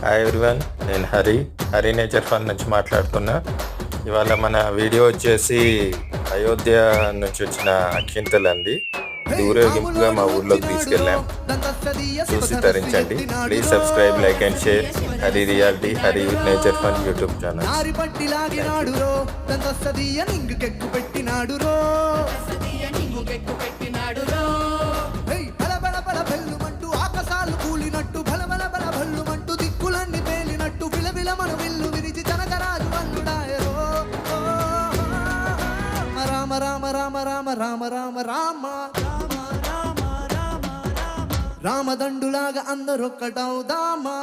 Hi everyone, నేను Hari nature fun నుంచి మాట్లాడుతున్నా. ఇవాళ మన వీడియో వచ్చేసి అయోధ్య నుంచి వచ్చిన అక్షింతలు అండి. ఇది ఊరేగింపుగా మా ఊర్లోకి తీసుకెళ్ళాం. చూసి తరించండి. Please subscribe, like and share Hari reality, Hari nature fun YouTube channel. Rama Rama Rama Rama Rama Rama Rama Rama Rama Rama రామదండులాగా అందరొక్కటవుదామా.